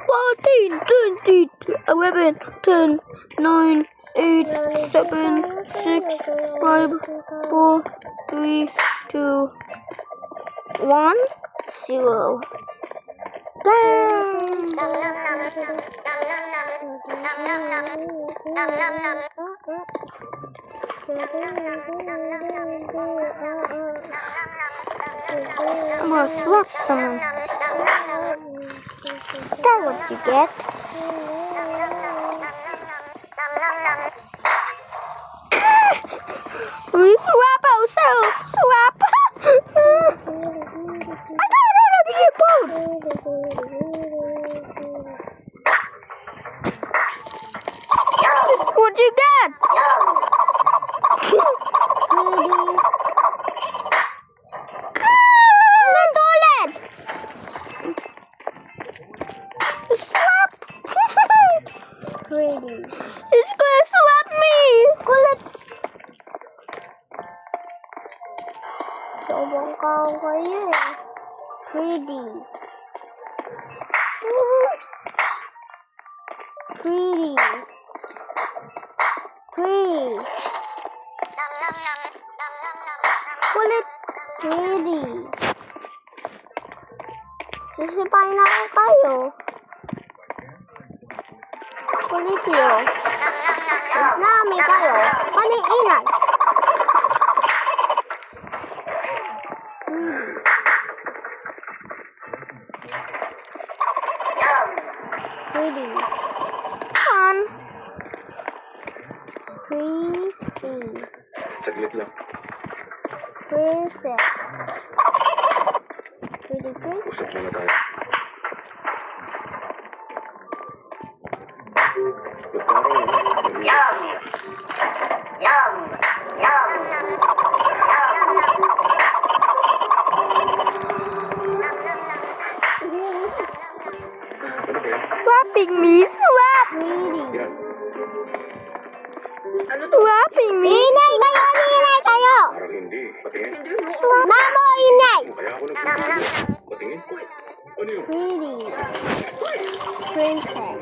14, 20, 11, 10, 9, 8, 7, 6, 5, 4, 3, 2, 1, 0. I'm gonna swap someone. Is that what you get? We swap ourselves. Swap. I got out of the boat. What you got? The toilet. Swap. It's gonna swap me. Sobrang kawaii. Pretty. Pretty. Pretty. Kulit. Pretty. Sisipain na ako kayo. Kulit yun. Nami kayo. Paning inay. Pretty. Fun. Pretty. Saglit lang. Princess. Pretty princess. Usap muna tayo. Ba't parang Swapping me. Swap. yan? Swapping me. Inay kayo. Parang hindi. Patingin. Mamo, inay. Kaya ako nagsasabi. Patingin. Ano yun? Pretty. Princess.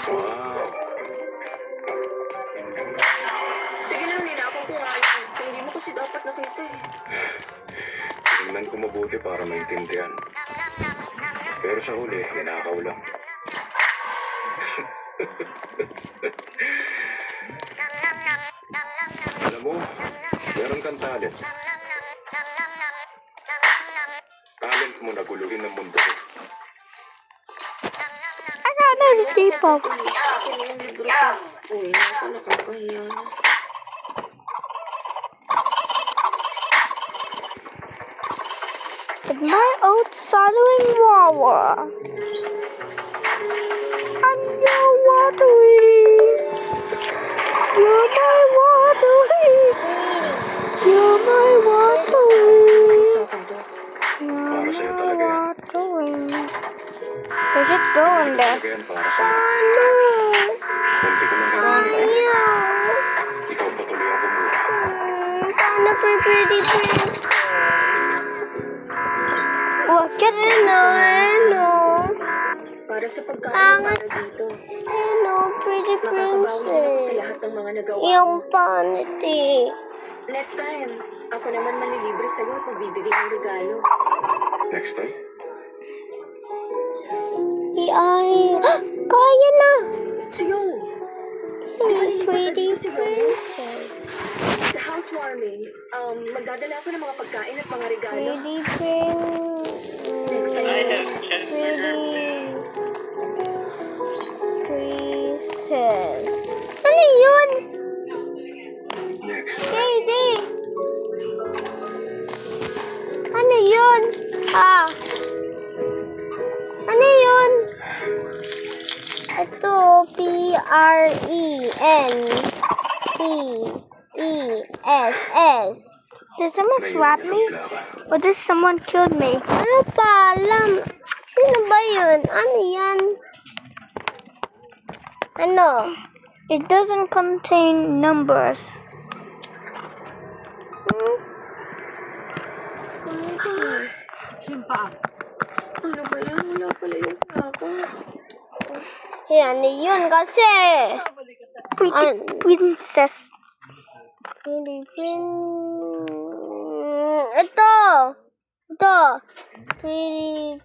Wow. Sige lang, ninapang ko nga yan. Hindi mo kasi dapat nakita eh. Tingnan ko mabuti para maintindihan. Pero sa huli, hinakaw lang. Alam mo, meron kang talent. Talent mo na guluhin ng mundo ko. I got another K-pop. Akin na yung libro ko. Uy, naku, nakakahiya na. With my old following Wawa. I'm your watery. You're my watery. You're my watery. Isa ko doon. Para sa'yo talaga yan. There's it going there. Talaga yan para sa'yo. Kunti ko lang gagawin. Ikaw patuloy ang kumuha. Sana pretty prince. Look at hello. Para sa pagkain para dito. Hello, pretty Makakabawi din ako sa princess. lahat ng mga nagawa Yung mo. panit eh. Next time, ako naman manlilibre sa'yo at magbibigay ng regalo. Next time? Ay, kaya na. Siyo! Hey, pretty princess. Sa housewarming, magdadala ako ng mga pagkain at mga regalo. Pretty princess. Next time. Princess. Ano yun? Next. Katie. Ano yun? Ah. Ano yun? Ito, P-R-E-N-C-E-S-S. Did someone swap me? Or did someone kill me? Ano pa alam? Sino ba yun? Ano yan? Ano? It doesn't contain numbers. Ano ba yan? Wala pala yung plaka. Yan, yun kasi. Pretty princess. Philippine. Ito. Ito. Philippine.